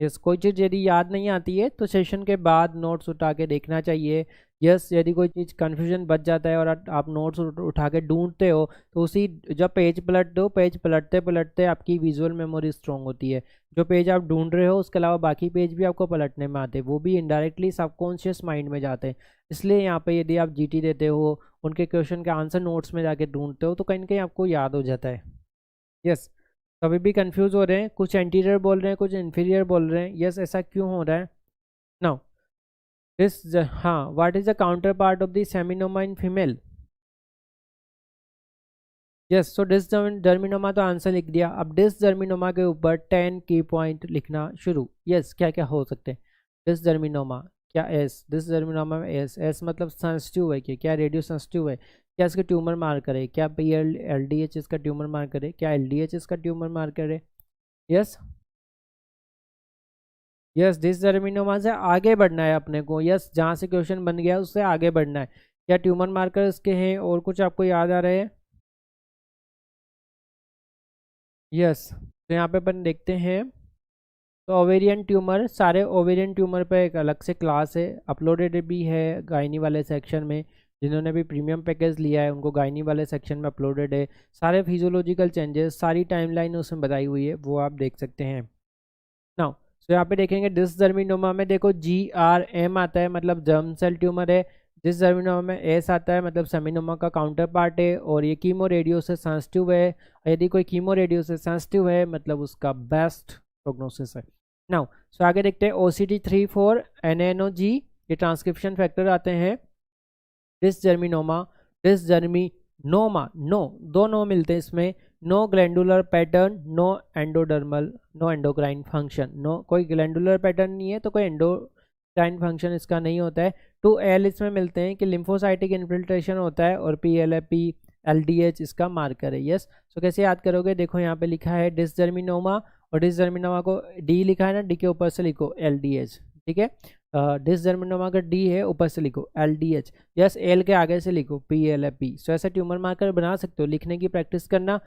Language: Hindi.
यस, कोई चीज़ यदि याद नहीं आती है तो सेशन के बाद नोट्स उठा के देखना चाहिए। यस, यदि कोई चीज़ कन्फ्यूजन बच जाता है और आप नोट्स उठा के ढूंढते हो तो उसी जब पेज पलट दो, पेज पलटते पलटते आपकी विजुअल मेमोरी स्ट्रॉन्ग होती है। जो पेज आप ढूंढ रहे हो उसके अलावा बाकी पेज भी आपको पलटने में आते हैं, वो भी इनडायरेक्टली सबकॉन्शियस माइंड में जाते हैं। इसलिए यहाँ पे यदि आप जीटी देते हो, उनके क्वेश्चन के आंसर नोट्स में जाके ढूंढते हो तो कहीं ना कहीं आपको याद हो जाता है। यस, कभी भी कंफ्यूज हो रहे हैं, कुछ एंटीरियर बोल रहे हैं कुछ इन्फीरियर बोल रहे हैं, यस ऐसा क्यों हो रहा है? नाउ दिस, हाँ, what is the counter part of the seminoma in female? Yes, so dysgerminoma तो आंसर लिख दिया। अब डिसजर्मिनोमा के ऊपर 10 की पॉइंट लिखना शुरू। यस, क्या क्या हो सकते हैं डिसजर्मिनोमा? क्या एस, डिसजर्मिनोमा में एस, एस मतलब सेंसिटिव है क्या रेडियो सेंसिटिव है क्या, इसका ट्यूमर मार्कर है क्या, पी एल डी एच इसका ट्यूमर मार्कर है क्या, एल डी एच इसका ट्यूमर मार्कर है? यस, यस, डिसजर्मिनोमा से आगे बढ़ना है अपने को। यस, जहाँ से क्वेश्चन बन गया उससे आगे बढ़ना है। क्या ट्यूमर मार्कर इसके हैं और कुछ आपको याद आ रहे हैं? यस, तो यहाँ पे अपन देखते हैं। तो ओवेरियन ट्यूमर, सारे ओवेरियन ट्यूमर पे एक अलग से क्लास है, अपलोडेड भी है गायनी वाले सेक्शन में। जिन्होंने भी प्रीमियम पैकेज लिया है उनको गायनी वाले सेक्शन में अपलोडेड है। सारे फिजियोलॉजिकल चेंजेस, सारी टाइमलाइन उसमें बताई हुई है, वो आप देख सकते हैं। नाउ सो यहाँ पे देखेंगे डिसजर्मिनोमा में देखो GRM आता है मतलब जर्म सेल ट्यूमर है। डिसजर्मिनोमा में एस आता है मतलब सेमिनोमा का काउंटर पार्ट है और ये कीमो रेडियो से सेंसिटिव है। यदि कोई कीमो रेडियो से सेंसिटिव है मतलब उसका बेस्ट प्रोग्नोसिस है। नाउ सो आगे देखते हैं OCT3/4 NNOG, ये ट्रांसक्रिप्शन फैक्टर आते हैं। डिसजर्मिनोमा, डिसजर्मिनोमा, नो, दो नो मिलते हैं इसमें। No glandular pattern, no endodermal, no endocrine function. No, कोई ग्लैंडुलर पैटर्न नहीं है तो कोई एंडोक्राइन फंक्शन इसका नहीं होता है। 2L इसमें मिलते हैं कि लिम्फोसाइटिक इन्फिल्ट्रेशन होता है और PLAP LDH इसका मार्कर है। यस, तो कैसे याद करोगे? देखो यहाँ पे लिखा है डिसजर्मिनोमा और डिसजर्मिनोमा को डी लिखा है ना, डी के ऊपर से लिखो LDH। ठीक है, डिसजर्मिनोमा का डी है ऊपर से लिखो LDH। यस, एल के आगे से लिखो PLAP। सो ऐसा ट्यूमर मार्कर बना सकते हो, लिखने की प्रैक्टिस करना।